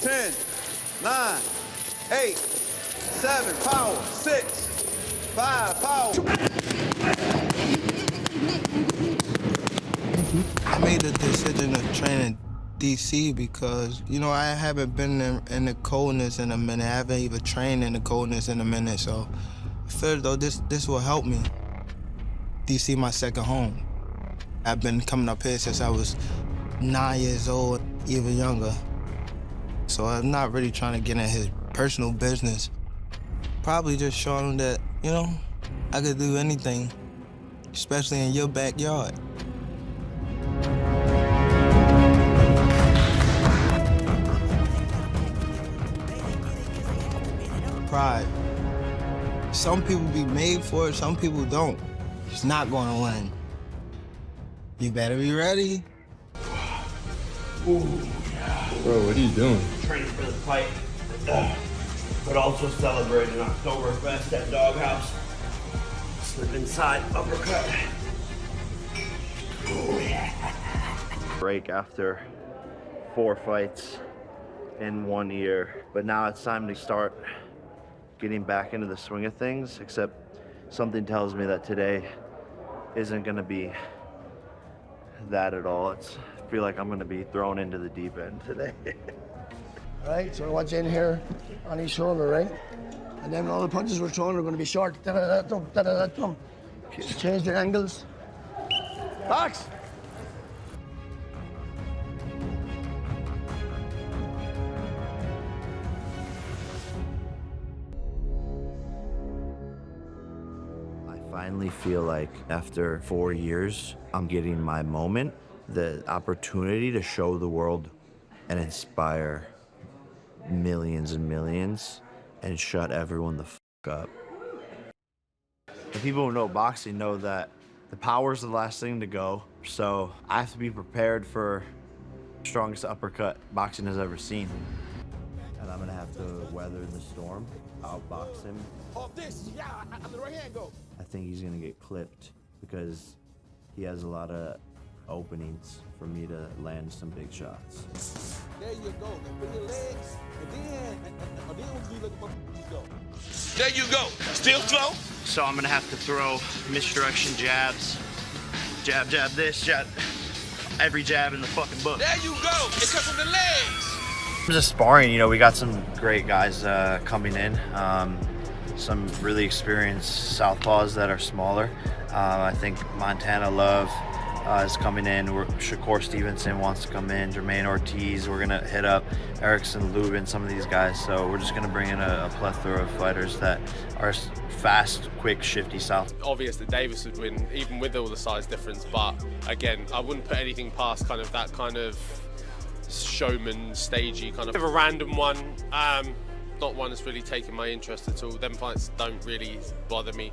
10, 9, 8, 7, power, 6, 5, power. I made the decision to train in DC because, you know, I haven't been in the coldness in a minute. I haven't even trained in the coldness in a minute, so I feel as though this will help me. DC my second home. I've been coming up here since I was 9 years old, even younger. So I'm not really trying to get in his personal business. Probably just showing him that, you know, I could do anything, especially in your backyard. Pride. Some people be made for it, some people don't. It's not gonna win. You better be ready. Ooh. Bro, what are you doing? Training for the fight, but also celebrating Oktoberfest at Doghouse. Slip inside, uppercut. Oh, yeah. Break after 4 fights in 1 year, but now it's time to start getting back into the swing of things, except something tells me that today isn't gonna be that at all. I feel like I'm gonna be thrown into the deep end today. All right, so I want you in here on each shoulder, right? And then all the punches we're throwing are gonna be short. Da-da-da-dum, da-da-da-dum. Change the angles. Box! I finally feel like after 4 years, I'm getting my moment, the opportunity to show the world and inspire millions and millions and shut everyone the f up. The people who know boxing know that the power's the last thing to go, so I have to be prepared for the strongest uppercut boxing has ever seen. And I'm gonna have to weather the storm, outbox him. Off this, yeah, I'm the right hand go. I think he's gonna get clipped because he has a lot of openings for me to land some big shots. There you go. Put your legs, and then when you look at you go. There you go. Still slow? So I'm gonna have to throw misdirection jabs. Jab, jab this, jab. Every jab in the fucking book. There you go. It comes from the legs. Just sparring, you know, we got some great guys coming in. Some really experienced southpaws that are smaller. I think Montana Love is coming in. Shakur Stevenson wants to come in. Jermaine Ortiz. We're gonna hit up Erickson Lubin, some of these guys. So we're just gonna bring in a plethora of fighters that are fast, quick, shifty south. Obvious that Davis would win, even with all the size difference. But again, I wouldn't put anything past kind of that kind of showman, stagey kind of a random one. Not one that's really taken my interest at all. Them fights don't really bother me.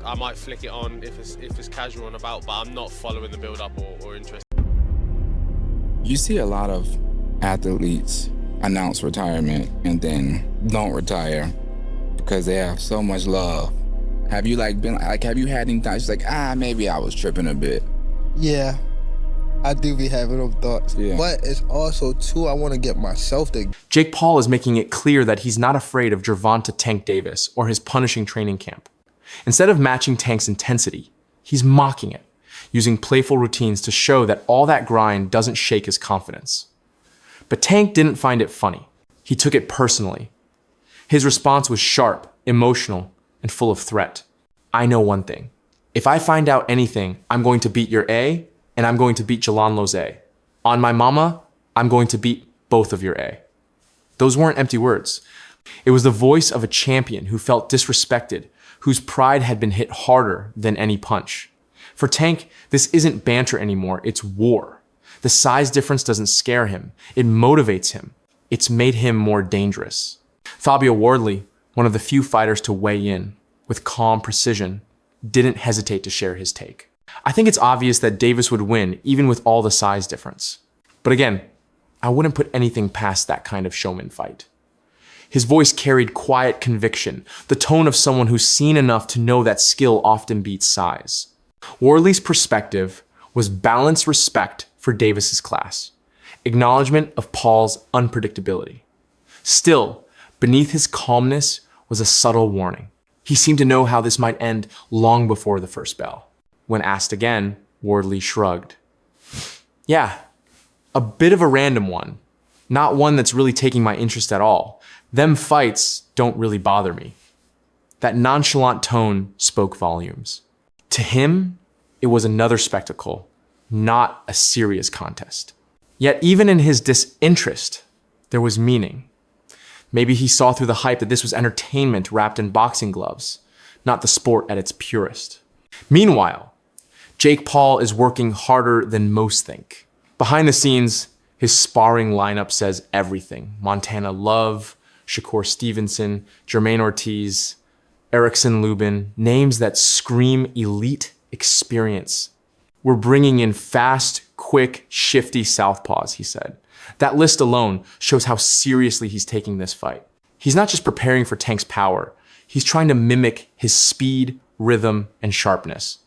I might flick it on if it's casual and about, but I'm not following the build-up or interest. You see a lot of athletes announce retirement and then don't retire because they have so much love. Have you have you had any times like, maybe I was tripping a bit? Yeah, I do be having those thoughts. Yeah. But it's also too, I want to get myself to. Jake Paul is making it clear that he's not afraid of Gervonta Tank Davis or his punishing training camp. Instead of matching Tank's intensity, he's mocking it, using playful routines to show that all that grind doesn't shake his confidence. But Tank didn't find it funny. He took it personally. His response was sharp, emotional, and full of threat. I know one thing. If I find out anything, I'm going to beat your A, and I'm going to beat Jalan A. On my mama, I'm going to beat both of your A. Those weren't empty words. It was the voice of a champion who felt disrespected, whose pride had been hit harder than any punch. For Tank, this isn't banter anymore, it's war. The size difference doesn't scare him, it motivates him. It's made him more dangerous. Fabio Wardley, one of the few fighters to weigh in, with calm precision, didn't hesitate to share his take. I think it's obvious that Davis would win, even with all the size difference. But again, I wouldn't put anything past that kind of showman fight. His voice carried quiet conviction, the tone of someone who's seen enough to know that skill often beats size. Wardley's perspective was balanced respect for Davis's class, acknowledgement of Paul's unpredictability. Still, beneath his calmness was a subtle warning. He seemed to know how this might end long before the first bell. When asked again, Wardley shrugged. Yeah, a bit of a random one. Not one that's really taking my interest at all. Them fights don't really bother me. That nonchalant tone spoke volumes. To him, it was another spectacle, not a serious contest. Yet even in his disinterest, there was meaning. Maybe he saw through the hype that this was entertainment wrapped in boxing gloves, not the sport at its purest. Meanwhile, Jake Paul is working harder than most think. Behind the scenes, his sparring lineup says everything. Montana Love, Shakur Stevenson, Jermaine Ortiz, Erickson Lubin, names that scream elite experience. We're bringing in fast, quick, shifty southpaws, he said. That list alone shows how seriously he's taking this fight. He's not just preparing for Tank's power, he's trying to mimic his speed, rhythm, and sharpness.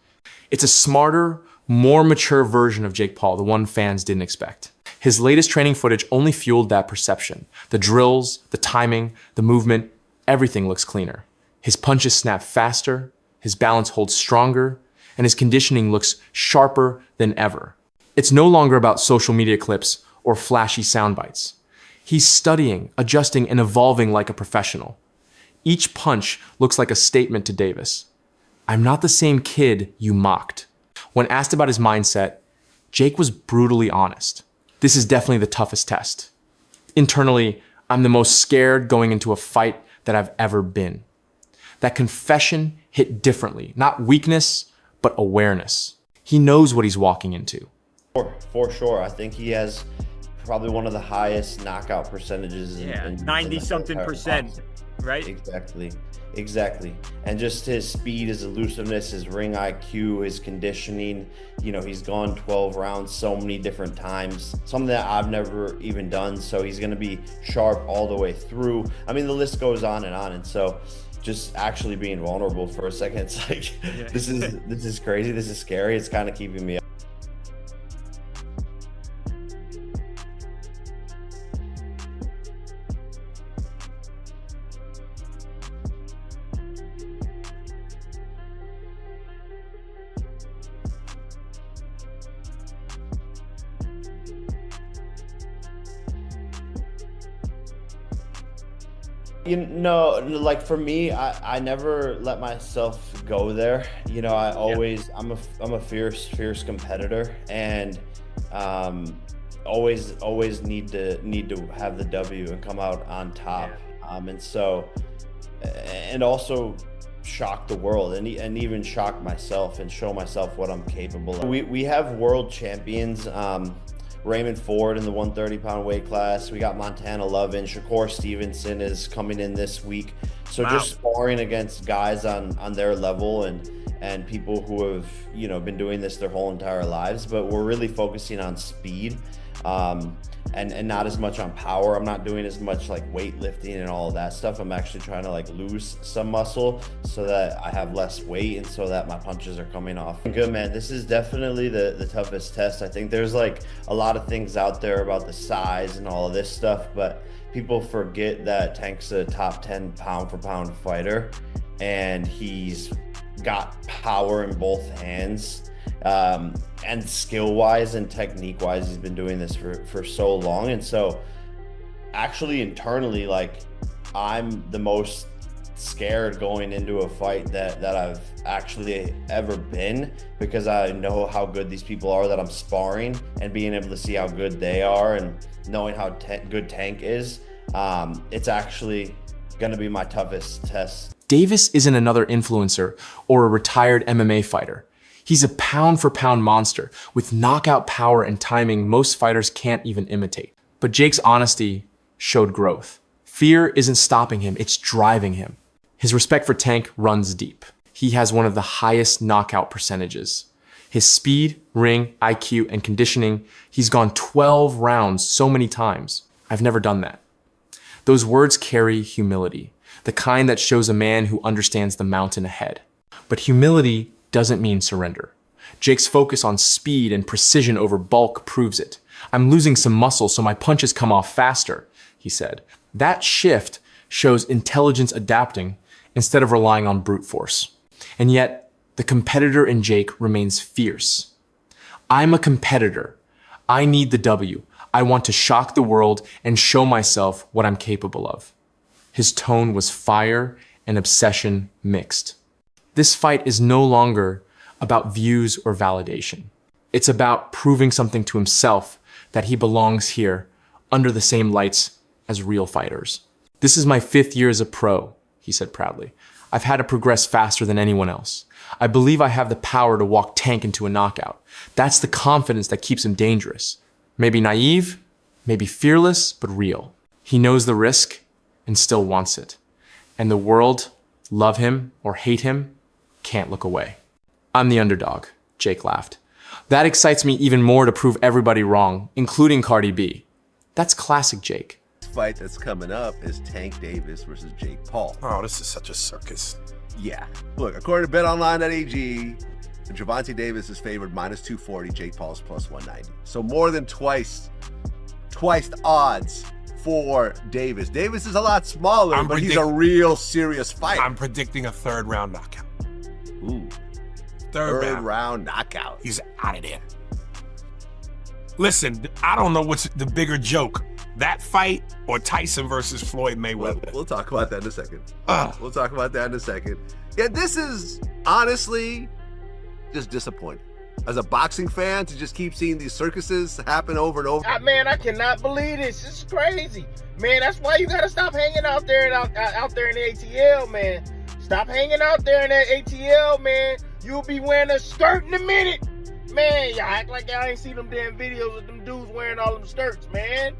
It's a smarter, more mature version of Jake Paul, the one fans didn't expect. His latest training footage only fueled that perception. The drills, the timing, the movement, everything looks cleaner. His punches snap faster, his balance holds stronger, and his conditioning looks sharper than ever. It's no longer about social media clips or flashy sound bites. He's studying, adjusting, and evolving like a professional. Each punch looks like a statement to Davis. I'm not the same kid you mocked. When asked about his mindset, Jake was brutally honest. This is definitely the toughest test. Internally, I'm the most scared going into a fight that I've ever been. That confession hit differently, not weakness, but awareness. He knows what he's walking into. For sure. I think he has probably one of the highest knockout percentages in 90-something%, right? Exactly. And just his speed, his elusiveness, his ring IQ, his conditioning, he's gone 12 rounds so many different times, something that I've never even done. So he's going to be sharp all the way through. I mean, the list goes on. And so just actually being vulnerable for a second, it's like, this is crazy. This is scary. It's kind of keeping me up. Like for me, I never let myself go there. I'm a fierce competitor, and always need to have the W and come out on top. And also shock the world and even shock myself and show myself what I'm capable of. We have world champions. Raymond Ford in the 130-pound weight class. We got Montana Love in. Shakur Stevenson is coming in this week. So just sparring against guys on their level and people who have been doing this their whole entire lives. But we're really focusing on speed and not as much on power. I'm not doing as much like weightlifting and all of that stuff. I'm actually trying to like lose some muscle so that I have less weight and so that my punches are coming off. Good, man. This is definitely the toughest test. I think there's like a lot of things out there about the size and all of this stuff, but people forget that Tank's a top 10 pound for pound fighter, and he's got power in both hands. And skill-wise and technique-wise, he's been doing this for so long. And so actually internally, like, I'm the most scared going into a fight that I've actually ever been, because I know how good these people are that I'm sparring, and being able to see how good they are and knowing how good Tank is, it's actually going to be my toughest test. Davis isn't another influencer or a retired MMA fighter. He's a pound-for-pound monster with knockout power and timing most fighters can't even imitate. But Jake's honesty showed growth. Fear isn't stopping him, it's driving him. His respect for Tank runs deep. He has one of the highest knockout percentages. His speed, ring, IQ, and conditioning, he's gone 12 rounds so many times. I've never done that. Those words carry humility, the kind that shows a man who understands the mountain ahead. But humility doesn't mean surrender. Jake's focus on speed and precision over bulk proves it. I'm losing some muscle so my punches come off faster. he said. That shift shows intelligence adapting instead of relying on brute force. And yet, the competitor in Jake remains fierce. I'm a competitor. I need the W. I want to shock the world and show myself what I'm capable of. His tone was fire and obsession mixed. This fight is no longer about views or validation. It's about proving something to himself that he belongs here under the same lights as real fighters. This is my 5th year as a pro, he said proudly. I've had to progress faster than anyone else. I believe I have the power to walk Tank into a knockout. That's the confidence that keeps him dangerous. Maybe naive, maybe fearless, but real. He knows the risk and still wants it. And the world, love him or hate him, can't look away. I'm the underdog, Jake laughed. That excites me even more to prove everybody wrong, including Cardi B. That's classic Jake. Fight that's coming up is Tank Davis versus Jake Paul. Oh, this is such a circus. Yeah. Look, according to BetOnline.ag, Gervonta Davis is favored -240, Jake Paul's +190. So more than twice the odds for Davis. Davis is a lot smaller, but he's a real serious fighter. I'm predicting a 3rd round knockout. Ooh. Third round knockout. He's out of there. Listen, I don't know what's the bigger joke, that fight or Tyson versus Floyd Mayweather. We'll talk about that in a second. We'll talk about that in a second. Yeah, this is honestly just disappointing. As a boxing fan, to just keep seeing these circuses happen over and over. Man, I cannot believe this. This is crazy. Man, that's why you gotta stop hanging out there out there in the ATL, man. Stop hanging out there in that ATL, man. You'll be wearing a skirt in a minute. Man, y'all act like y'all ain't seen them damn videos of them dudes wearing all them skirts, man.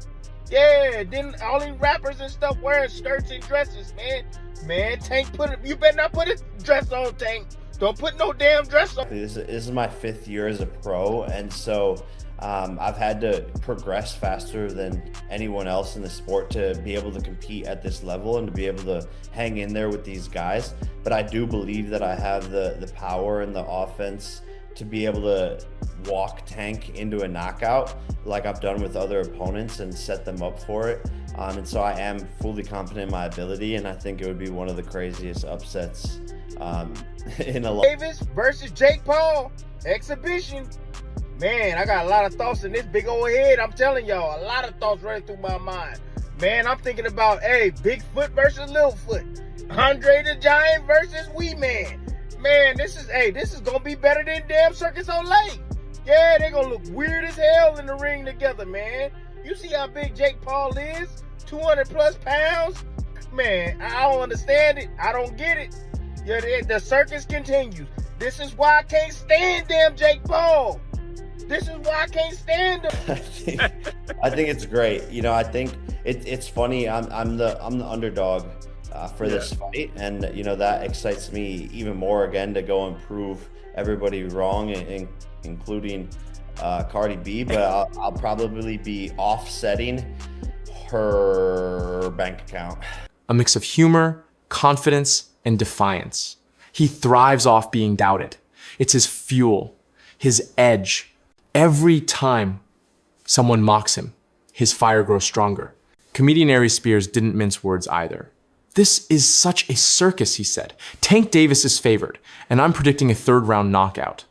Yeah, then all these rappers and stuff wearing skirts and dresses, man. Man, Tank, you better not put a dress on, Tank. Don't put no damn dress on. This is my 5th year as a pro, and so I've had to progress faster than anyone else in the sport to be able to compete at this level and to be able to hang in there with these guys. But I do believe that I have the power and the offense to be able to walk Tank into a knockout like I've done with other opponents and set them up for it. And so I am fully confident in my ability, and I think it would be one of the craziest upsets in a lot. Davis versus Jake Paul exhibition. Man, I got a lot of thoughts in this big old head. I'm telling y'all, a lot of thoughts running through my mind. Man, I'm thinking about, Bigfoot versus Littlefoot. Andre the Giant versus Wee Man. Man, this is gonna be better than damn Circus on Lake. Yeah, they gonna look weird as hell in the ring together, man. You see how big Jake Paul is? 200 plus pounds? Man, I don't understand it. I don't get it. Yeah, the circus continues. This is why I can't stand damn Jake Paul. This is why I can't stand him. I think it's great. You know, I think it's funny. I'm the underdog for this fight, and you know that excites me even more again to go and prove everybody wrong, including Cardi B. But I'll probably be offsetting her bank account. A mix of humor, confidence, and defiance. He thrives off being doubted. It's his fuel, his edge. Every time someone mocks him, his fire grows stronger. Comedian Aries Spears didn't mince words either. This is such a circus, he said. Tank Davis is favored, and I'm predicting a 3rd round knockout.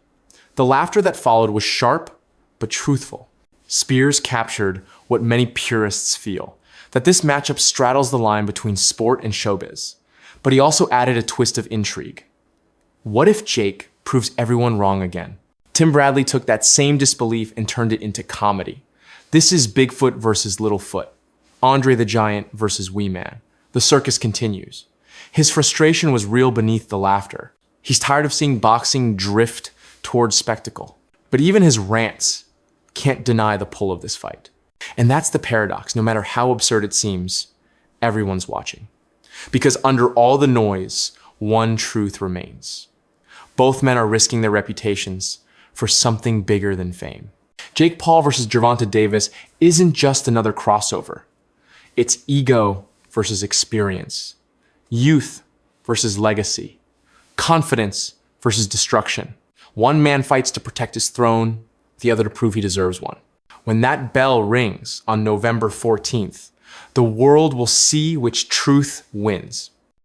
The laughter that followed was sharp, but truthful. Spears captured what many purists feel, that this matchup straddles the line between sport and showbiz. But he also added a twist of intrigue. What if Jake proves everyone wrong again? Tim Bradley took that same disbelief and turned it into comedy. This is Bigfoot versus Littlefoot, Andre the Giant versus Wee Man. The circus continues. His frustration was real beneath the laughter. He's tired of seeing boxing drift towards spectacle. But even his rants can't deny the pull of this fight. And that's the paradox. No matter how absurd it seems, everyone's watching. Because under all the noise, one truth remains. Both men are risking their reputations for something bigger than fame. Jake Paul versus Gervonta Davis isn't just another crossover. It's ego versus experience, youth versus legacy, confidence versus destruction. One man fights to protect his throne, the other to prove he deserves one. When that bell rings on November 14th, The world will see which truth wins.